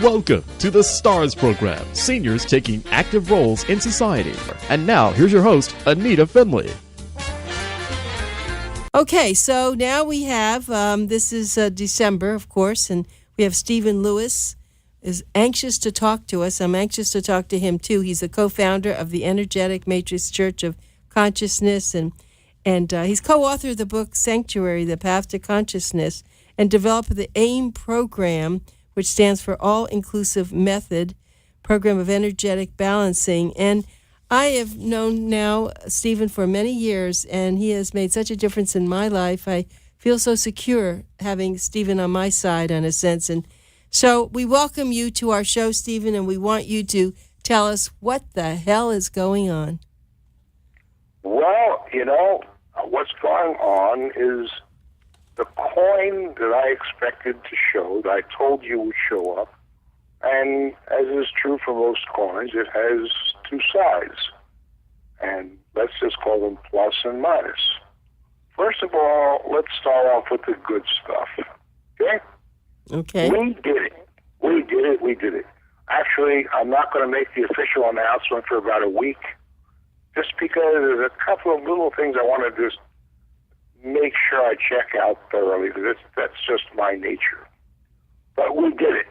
Welcome to the STARS program, seniors taking active roles in society. And now, here's your host, Anita Finley. Okay, so now we have, this is December, of course, and we have Stephen Lewis is anxious to talk to us. I'm anxious to talk to him, too. He's a co-founder of the Energetic Matrix Church of Consciousness, and he's co-author of the book Sanctuary, The Path to Consciousness, and developer the AIM program, which stands for All-Inclusive Method, Program of Energetic Balancing. And I have known now Stephen for many years, and he has made such a difference in my life. I feel so secure having Stephen on my side, in a sense. And so we welcome you to our show, Stephen, and we want you to tell us what the hell is going on. Well, what's going on is the coin that I expected to show, that I told you would show up, and as is true for most coins, it has two sides. And let's just call them plus and minus. First of all, let's start off with the good stuff. Okay? Okay. We did it. Actually, I'm not going to make the official announcement for about a week, just because there's a couple of little things I want to just make sure I check out thoroughly, because that's just my nature. But we did it.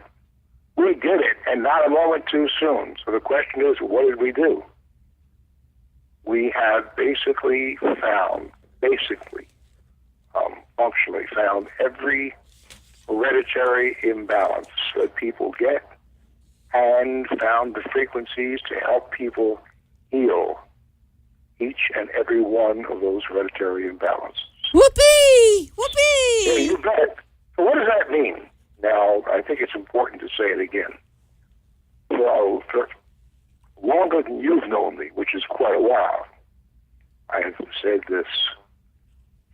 We did it, and not a moment too soon. So the question is, what did we do? We have basically functionally found every hereditary imbalance that people get, and found the frequencies to help people heal each and every one of those hereditary imbalances. Whoopee! Whoopee! Yeah, you bet. So what does that mean? Now, I think it's important to say it again. So, for longer than you've known me, which is quite a while, I have said this.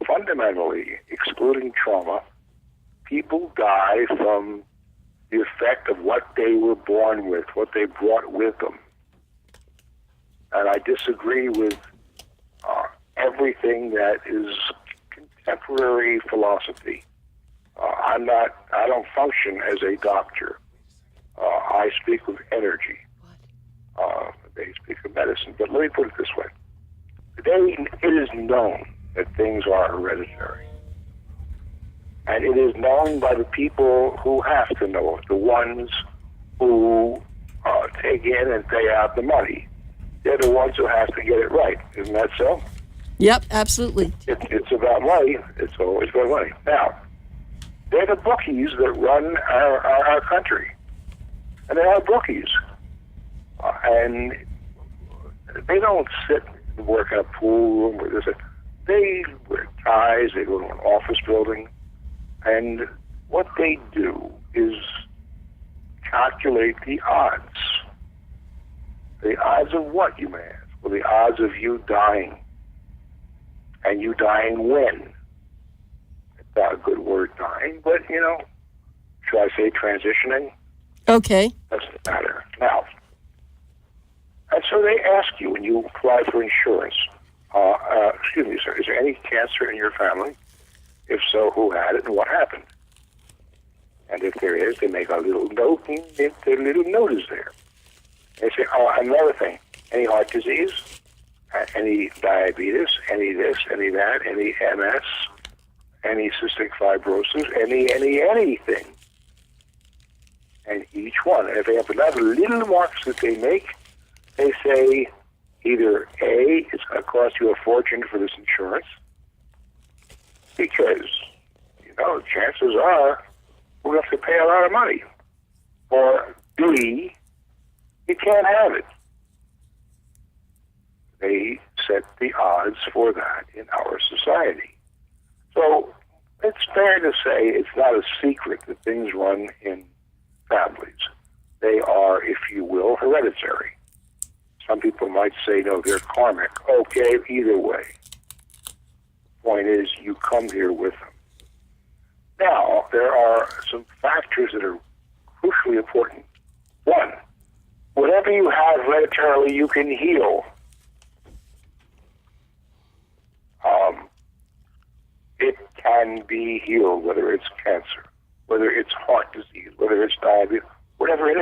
Fundamentally, excluding trauma, people die from the effect of what they were born with, what they brought with them. And I disagree with everything that is contemporary philosophy. I don't function as a doctor. I speak with energy. They speak of medicine. But let me put it this way. Today, it is known that things are hereditary. And it is known by the people who have to know it, the ones who take in and pay out the money. They're the ones who have to get it right. Isn't that so? Yep, absolutely. It's about money. It's always about money. Now, they're the bookies that run our country. And they are bookies. And they don't sit and work in a pool room. They wear ties. They go to an office building. And what they do is calculate the odds. The odds of what, you may ask? Well, the odds of you dying. And you dying when? It's not a good word, dying, but, should I say transitioning? Okay. Doesn't matter. Now, and so they ask you when you apply for insurance, excuse me, sir, is there any cancer in your family? If so, who had it and what happened? And if there is, they make a little note, and their little note is there. They say, another thing, any heart disease, any diabetes, any this, any that, any MS, any cystic fibrosis, anything. And each one, and if they have another little marks that they make, they say either A, it's going to cost you a fortune for this insurance, because, chances are we're going to have to pay a lot of money. Or B, you can't have it. They set the odds for that in our society. So it's fair to say it's not a secret that things run in families. They are, if you will, hereditary. Some people might say, no, they're karmic. Okay, either way. Point is, you come here with them. Now, there are some factors that are crucially important. One, whatever you have hereditarily, you can heal. It can be healed, whether it's cancer, whether it's heart disease, whether it's diabetes, whatever it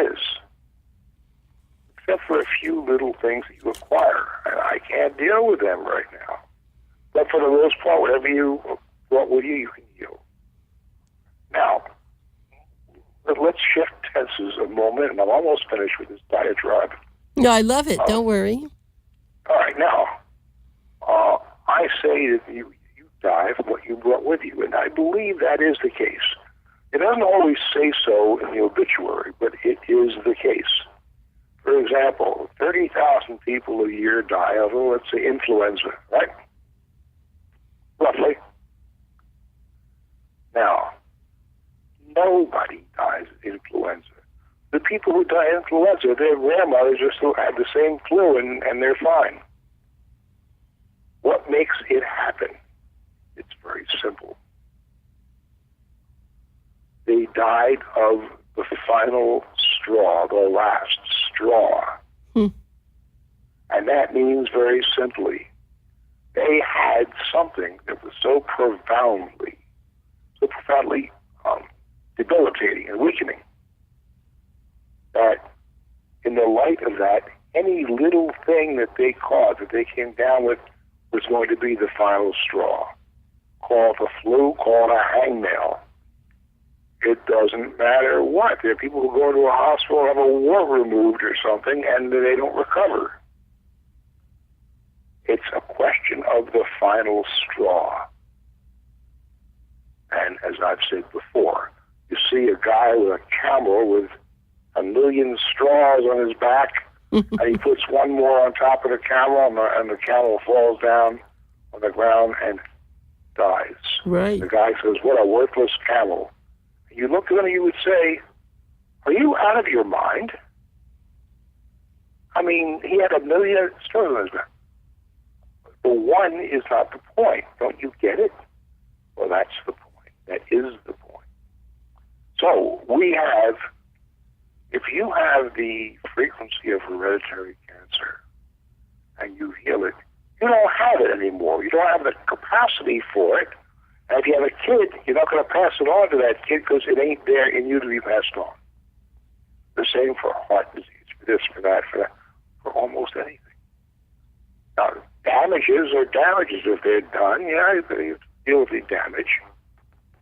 little things that you acquire, and I can't deal with them right now. But for the most part, whatever you brought with you, you can heal. Now, let's shift tenses a moment, and I'm almost finished with this diatribe. No, I love it. Don't worry. All right, now, I say that you die from what you brought with you, and I believe that is the case. It doesn't always say so in the obituary, but it is the case. For example, 30,000 people a year die of, let's say, influenza, right? Roughly. Now, nobody dies of influenza. The people who die of influenza, their grandmothers just have the same flu and they're fine. What makes it happen? It's very simple. They died of the final straw, the last straw. And that means very simply, they had something that was so profoundly debilitating and weakening that in the light of that, any little thing that they caught, that they came down with, was going to be the final straw. Call it a flu, call it a hangnail. It doesn't matter what. There are people who go to a hospital and have a wart removed or something, and they don't recover. It's a question of the final straw. And as I've said before, you see a guy with a camel with 1,000,000 straws on his back, and he puts one more on top of the camel, and the camel falls down on the ground and dies. Right. The guy says, "What a worthless camel." You look at him and you would say, "Are you out of your mind?" I mean, he had 1,000,000 straws on his back. The one is not the point. Don't you get it? Well, that's the point. That is the point. So we have, if you have the frequency of hereditary cancer and you heal it, you don't have it anymore. You don't have the capacity for it. And if you have a kid, you're not going to pass it on to that kid because it ain't there in you to be passed on. The same for heart disease, for this, for that, for almost anything. Now, damages are damages if they're done. Yeah, you deal with the damage.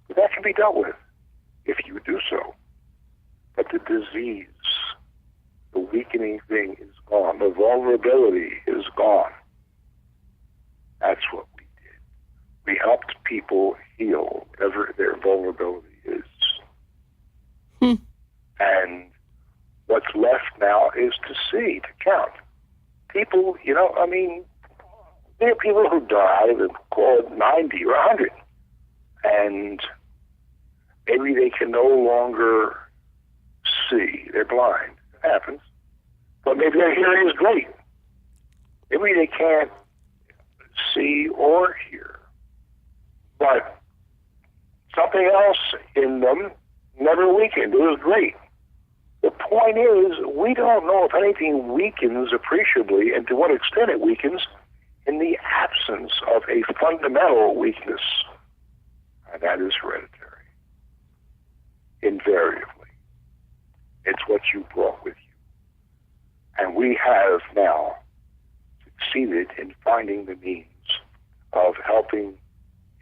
But that can be dealt with if you do so. But the disease, the weakening thing is gone. The vulnerability is gone. That's what we did. We helped people heal whatever their vulnerability is. And what's left now is to see, to count. People, I mean, there are people who die that call it 90 or 100. And maybe they can no longer see. They're blind. It happens. But maybe their hearing is great. Maybe they can't see or hear. But something else in them never weakened. It was great. The point is, we don't know if anything weakens appreciably and to what extent it weakens in the absence of a fundamental weakness. And that is hereditary. Invariably. It's what you brought with you. And we have now succeeded in finding the means of helping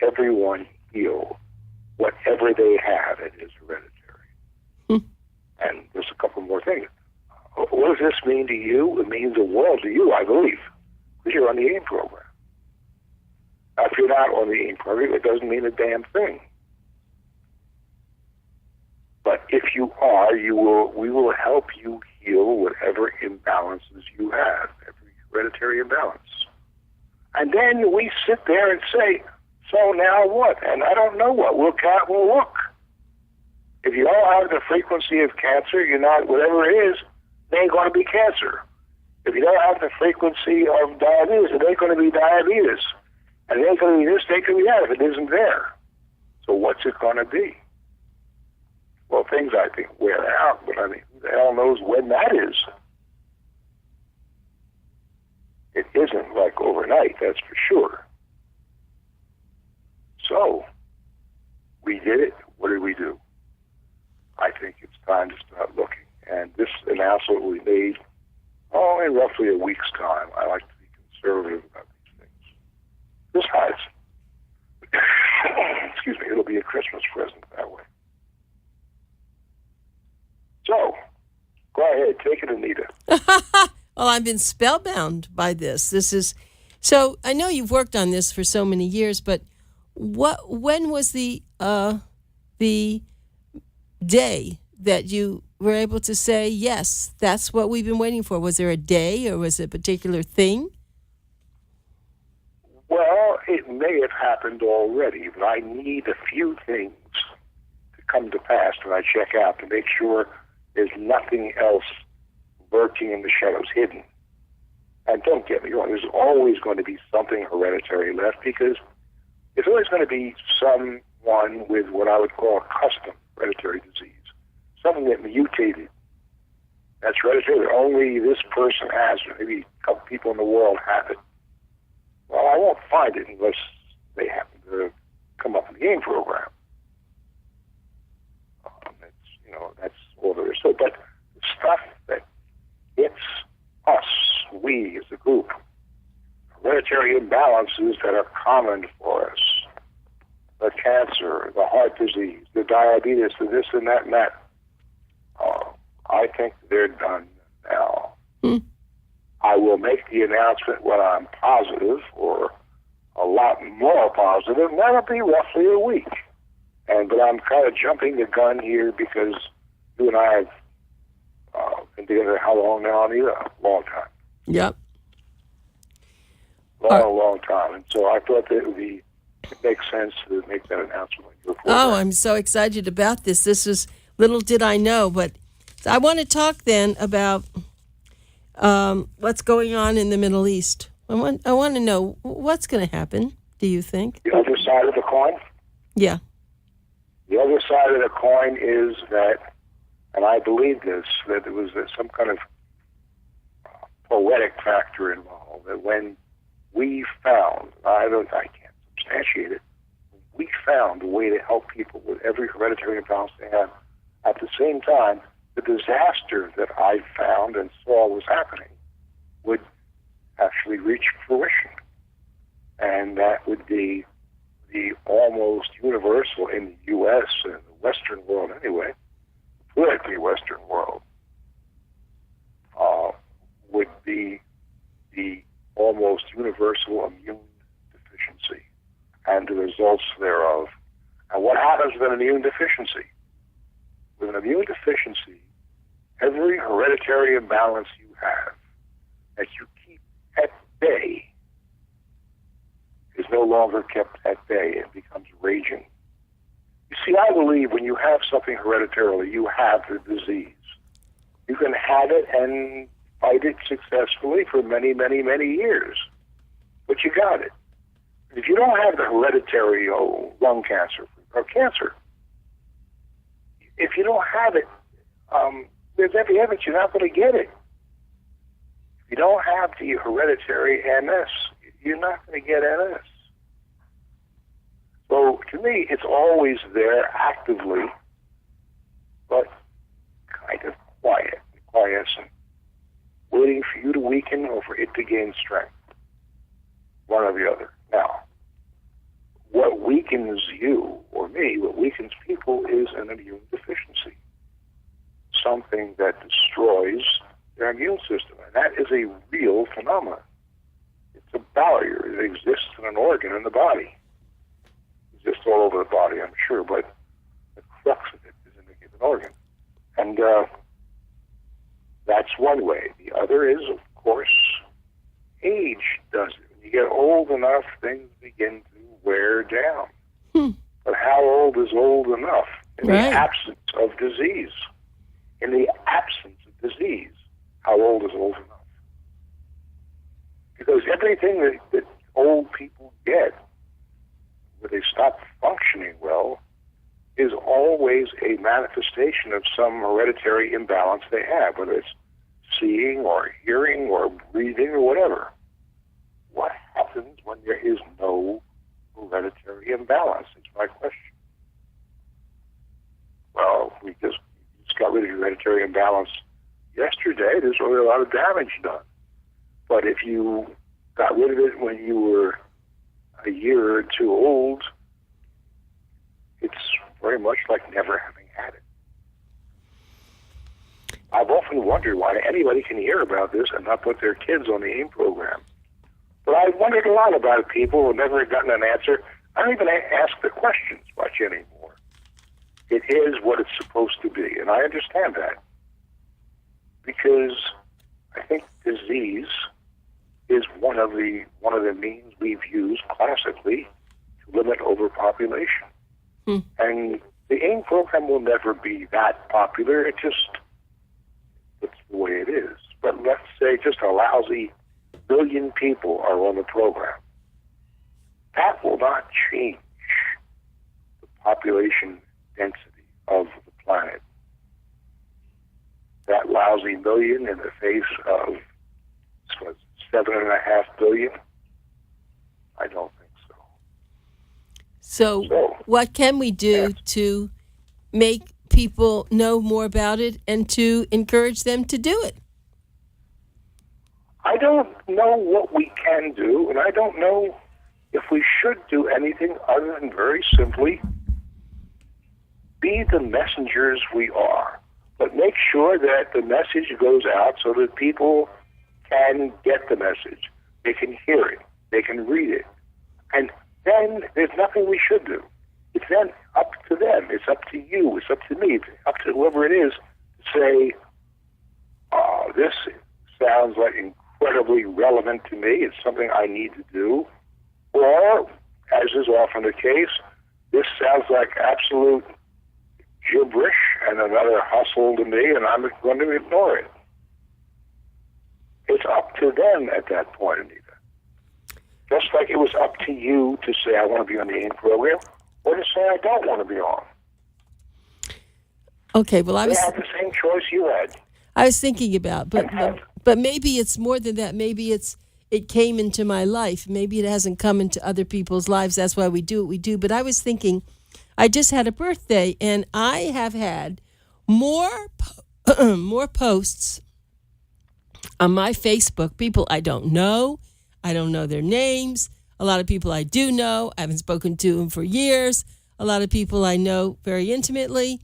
everyone heal whatever they have that is hereditary. And there's a couple more things. What does this mean to you? It means the world to you, I believe, because you're on the AIM program. Now, if you're not on the AIM program, it doesn't mean a damn thing. But if you are, we will help you heal whatever imbalances you have, every hereditary imbalance. And then we sit there and say, so now what? And I don't know what. We'll look. If you don't have the frequency of cancer, you're not, whatever it is, it ain't going to be cancer. If you don't have the frequency of diabetes, it ain't going to be diabetes. And it ain't going to be this, it ain't going to be that if it isn't there. So what's it going to be? Well, things I think wear out, but I mean, who the hell knows when that is? It isn't like overnight, that's for sure. So, we did it. What did we do? I think it's time to start looking. And this announcement we made Oh, in roughly a week's time. I like to be conservative about these things. Besides, excuse me, it'll be a Christmas present that way. So, go ahead, take it, Anita. Well, I've been spellbound by this. This is so. I know you've worked on this for so many years, but when was the day that you were able to say yes? That's what we've been waiting for. Was there a day, or was it a particular thing? Well, it may have happened already, but I need a few things to come to pass when I check out to make sure there's nothing else lurking in the shadows, hidden. And don't get me wrong, there's always going to be something hereditary left, because there's always going to be someone with what I would call a custom hereditary disease, something that mutated. That's hereditary. Only this person has it. Maybe a couple people in the world have it. Well, I won't find it unless they happen to come up in the game program. That's all there is to it. But the stuff that hits us, we as a group, hereditary imbalances that are common for us, the cancer, the heart disease, the diabetes, the this and that and that, I think they're done now. I will make the announcement when I'm positive, or a lot more positive, and that'll be roughly a week. But I'm kind of jumping the gun here because you and I have been together how long now, Anita? A long time. Yep. Long time. And so I thought that it makes sense to make that announcement on your program. Oh, I'm so excited about this. This is little did I know, but I want to talk then about what's going on in the Middle East. I want to know what's going to happen, do you think? The other side of the coin? Yeah. The other side of the coin is that, and I believe this, that there was some kind of poetic factor involved, that when we found, I can't substantiate it, we found a way to help people with every hereditary imbalance they have. At the same time, the disaster that I found and saw was happening would actually reach fruition. And that would be the almost universal in the U.S. and the Western world anyway, politically Western world, would be the almost universal immune deficiency and the results thereof. And what happens with an immune deficiency? With an immune deficiency, every hereditary imbalance you have that you keep at bay is no longer kept at bay. It becomes raging. You see, I believe when you have something hereditarily, you have the disease. You can have it and fight it successfully for many, many, many years. But you got it. If you don't have the hereditary lung cancer or cancer, if you don't have it, there's every evidence you're not going to get it. If you don't have the hereditary MS, you're not going to get MS. So to me, it's always there actively, but kind of quiescent, waiting for you to weaken or for it to gain strength. One or the other. Now, what weakens you or me, what weakens people is an immune deficiency. Something that destroys their immune system. And that is a real phenomenon. It's a barrier. It exists in an organ in the body. It exists all over the body, I'm sure, but the crux of it is in a given organ. And that's one way. The other is, of course, age does it. When you get old enough, things begin to wear down. But how old is old enough? In the absence of disease. In the absence of disease, how old is old enough? Because everything that old people get, where they stop functioning well, is always a manifestation of some hereditary imbalance they have, whether it's seeing or hearing or breathing or whatever. What happens when there is no hereditary imbalance? Is my question. Well, we just got rid of hereditary imbalance yesterday, there's really a lot of damage done. But if you got rid of it when you were a year or two old, it's very much like never having had it. I've often wondered why anybody can hear about this and not put their kids on the AIM program. But I've wondered a lot about it. People have never gotten an answer. I don't even ask the questions much anymore. It is what it's supposed to be, and I understand that. Because I think disease is one of the means we've used classically to limit overpopulation. And the AIM program will never be that popular. It's the way it is. But let's say just a lousy 1 billion people are on the program. That will not change the population density of the planet. That lousy 1 million in the face of 7.5 billion? I don't think so. So what can we do to make people know more about it and to encourage them to do it? I don't know what we can do, and I don't know if we should do anything other than very simply be the messengers we are. But make sure that the message goes out so that people can get the message. They can hear it. They can read it. And then there's nothing we should do. It's then up to them. It's up to you. It's up to me. It's up to whoever it is to say, this sounds like incredibly relevant to me. It's something I need to do. Or, as is often the case, this sounds like absolute gibberish and another hustle to me, and I'm going to ignore it. It's up to them at that point, Anita. Just like it was up to you to say, I want to be on the AIM program, or to say, I don't want to be on. Okay, well, They had the same choice you had. I was thinking about, but maybe it's more than that. Maybe it came into my life. Maybe it hasn't come into other people's lives. That's why we do what we do. But I was thinking, I just had a birthday, and I have had more posts on my Facebook. People I don't know their names. A lot of people I do know. I haven't spoken to them for years. A lot of people I know very intimately.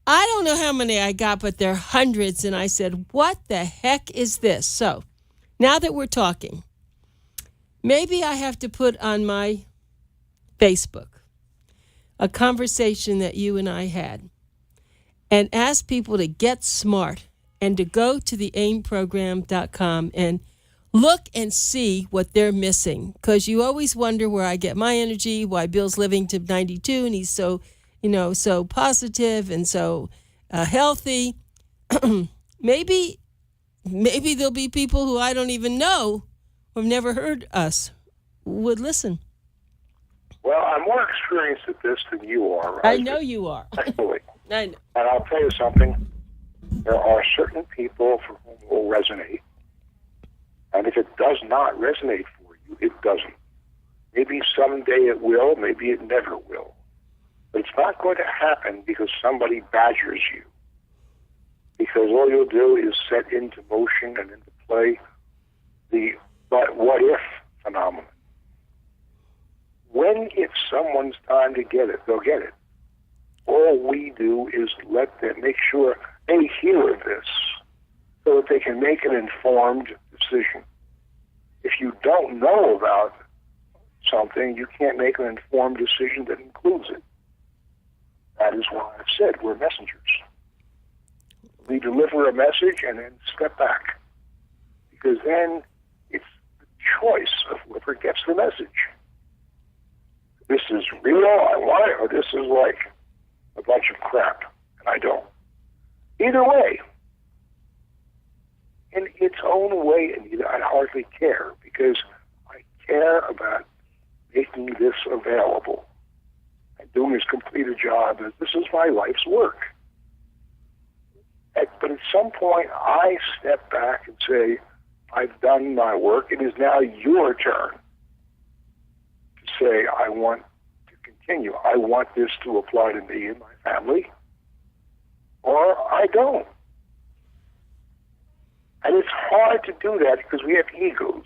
I don't know how many I got, but they're hundreds. And I said, what the heck is this? So now that we're talking, maybe I have to put on my Facebook a conversation that you and I had and ask people to get smart and to go to the aimprogram.com and look and see what they're missing. Because you always wonder where I get my energy, why Bill's living to 92 and he's so positive and so healthy. Maybe there'll be people who I don't even know who have never heard us would listen. Well, I'm more experienced at this than you are, right? I know you are. Actually. I know. And I'll tell you something. There are certain people for whom it will resonate. And if it does not resonate for you, it doesn't. Maybe someday it will, maybe it never will. But it's not going to happen because somebody badgers you. Because all you'll do is set into motion and into play the but what if phenomenon. When it's someone's time to get it, they'll get it. All we do is let them make sure they hear this so that they can make an informed decision. If you don't know about something, you can't make an informed decision that includes it. That is why I've said we're messengers. We deliver a message and then step back. Because then it's the choice of whoever gets the message. This is real, I want it, or this is like a bunch of crap, and I don't. Either way, in its own way, Anita, I hardly care, because I care about making this available and doing as complete a job as this is my life's work. But at some point, I step back and say, I've done my work. It is now your turn to say, I want to continue. I want this to apply to me and my family, or I don't. And it's hard to do that because we have egos.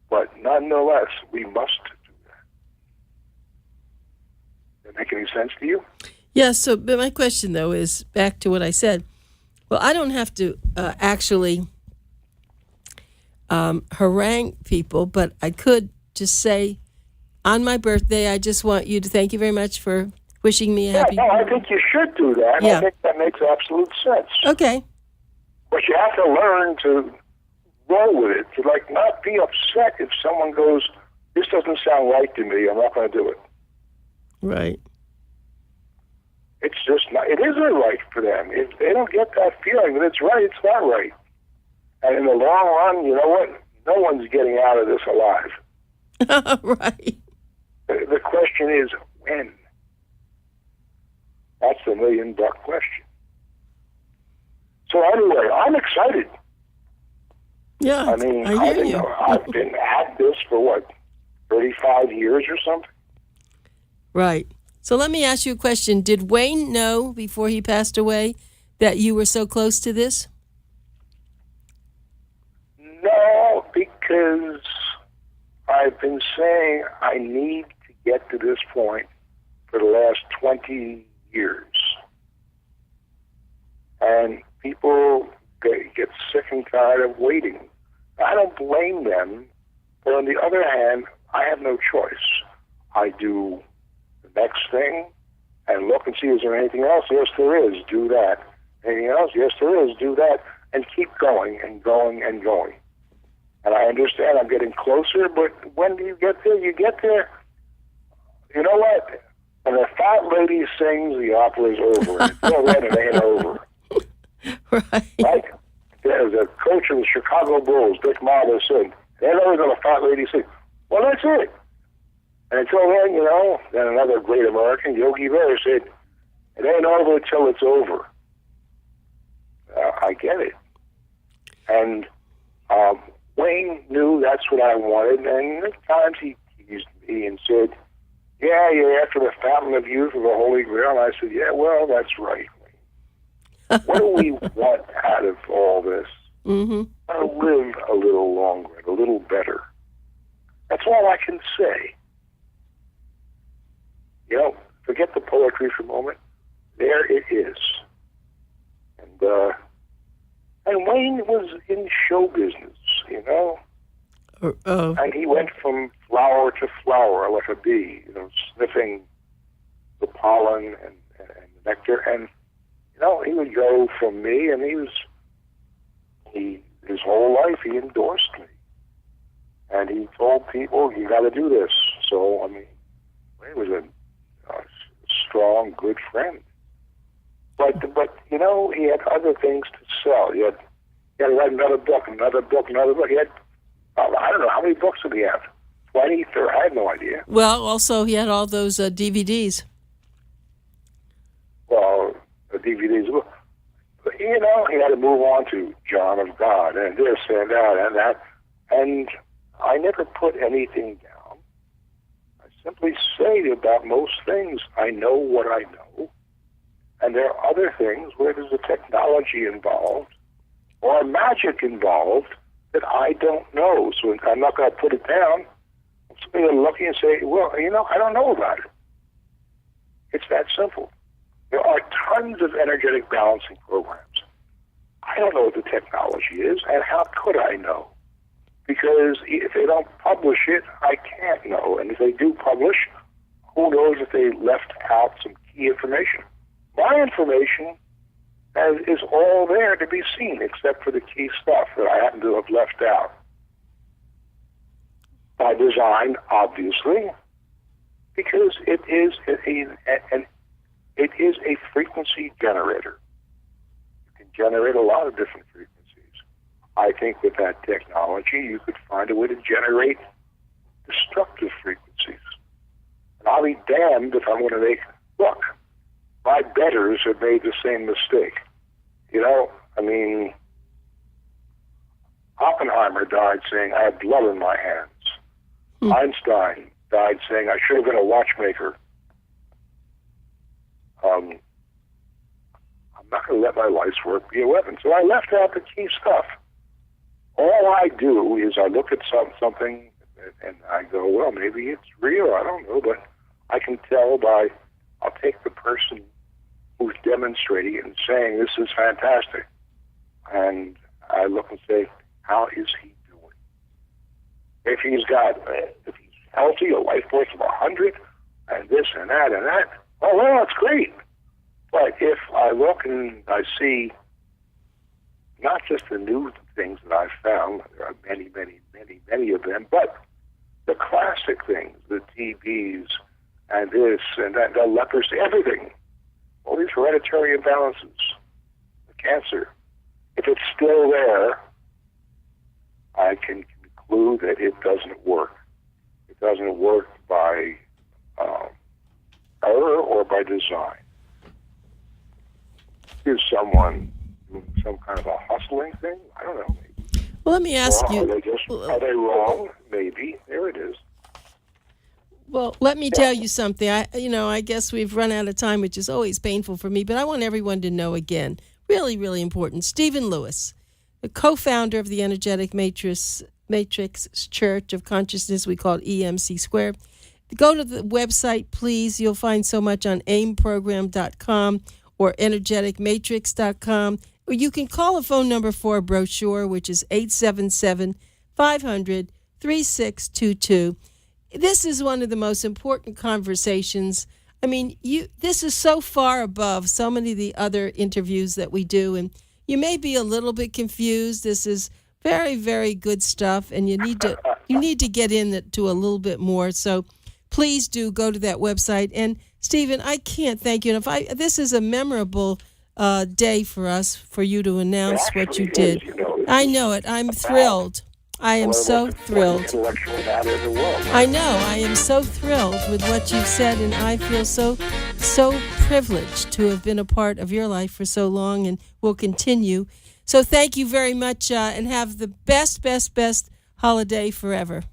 But nonetheless, we must do that. Does that make any sense to you? Yes, but my question, though, is back to what I said. Well, I don't have to actually harangue people, but I could just say, on my birthday, I just want you to thank you very much for wishing me a happy birthday. I think you should do that. Yeah. I think that makes absolute sense. Okay. But you have to learn to roll with it, to not be upset if someone goes, this doesn't sound right to me, I'm not going to do it. Right. It's just not, it isn't right for them. If they don't get that feeling that it's right, it's not right. And in the long run, you know what? No one's getting out of this alive. Right. The question is, when? That's the $1 million question. So anyway, I'm excited. Yeah, I mean, I hear you. I've been at this for 35 years or something? Right. So let me ask you a question. Did Wayne know before he passed away that you were so close to this? No, because I've been saying I need to get to this point for the last 20 years. And people get sick and tired of waiting. I don't blame them, but on the other hand, I have no choice. I do the next thing and look and see, is there anything else? Yes, there is. Do that. Anything else? Yes, there is. Do that. And keep going and going and going. And I understand I'm getting closer, but when do you get there? You get there. You know what? When a fat lady sings, the opera's over. Until then, it ain't over. Right? There's a coach of the Chicago Bulls, Dick Marler, said, "Ain't always gonna a fat lady sing." Well, that's it. And until then, then another great American, Yogi Berra, said, "It ain't over till it's over." I get it. And Wayne knew that's what I wanted, and at times he teased me and said, "Yeah, you're after the fountain of youth of the Holy Grail." And I said, "Yeah, well, that's right, Wayne. What do we want out of all this? Mm-hmm. I want to live a little longer, a little better. That's all I can say. Forget the poetry for a moment. There it is." And Wayne was in show business, and he went from flower to flower like a bee, sniffing the pollen and the nectar. And he would go from me, and his whole life he endorsed me, and he told people, "You got to do this." So Wayne was a strong, good friend. But he had other things to sell. He had to write another book. He had, I don't know, how many books did he have? 20, 30? I have no idea. Well, also he had all those DVDs. Well, the DVDs. But, he had to move on to John of God and this and that and that. And I never put anything down. I simply say about most things, I know what I know. And there are other things where there's a technology involved or a magic involved that I don't know. So I'm not going to put it down. I'm simply going to look and say, well, I don't know about it. It's that simple. There are tons of energetic balancing programs. I don't know what the technology is, and how could I know? Because if they don't publish it, I can't know. And if they do publish, who knows if they left out some key information? My information is all there to be seen, except for the key stuff that I happen to have left out. By design, obviously, because it is a frequency generator. You can generate a lot of different frequencies. I think with that technology, you could find a way to generate destructive frequencies. And I'll be damned if I'm going to look, my betters have made the same mistake. Oppenheimer died saying, "I had blood in my hands." Einstein died saying, "I should have been a watchmaker." I'm I'm not going to let my life's work be a weapon. So I left out the key stuff. All I do is I look at something and I go, well, maybe it's real. I don't know, but I can tell I'll take the person who's demonstrating it and saying, this is fantastic. And I look and say, how is he doing? If he's healthy, a life force of 100, and this and that, oh, well, that's great. But if I look and I see not just the new things that I've found, there are many, many, many, many of them, but the classic things, the TBs and this and that, the leprosy, everything, all these hereditary imbalances, the cancer, if it's still there, I can conclude that it doesn't work. It doesn't work by error or by design. Is someone doing some kind of a hustling thing? I don't know. Maybe. Well, let me ask you. Are they wrong? Maybe. There it is. Well, let me tell you something. I guess we've run out of time, which is always painful for me, but I want everyone to know again, really, really important. Stephen Lewis, the co-founder of the Energetic Matrix Church of Consciousness, we call it EMC². Go to the website, please. You'll find so much on aimprogram.com or energeticmatrix.com. Or you can call a phone number for a brochure, which is 877-500-3622. This is one of the most important conversations. I mean, this is so far above so many of the other interviews that we do, and you may be a little bit confused. This is very, very good stuff, and you need to get into a little bit more. So please do go to that website. And Stephen, I can't thank you enough. This is a memorable day for us, for you to announce what you did. I know it. I'm thrilled. I am so thrilled. I know. I am so thrilled with what you've said, and I feel so privileged to have been a part of your life for so long, and will continue. So thank you very much, and have the best holiday forever.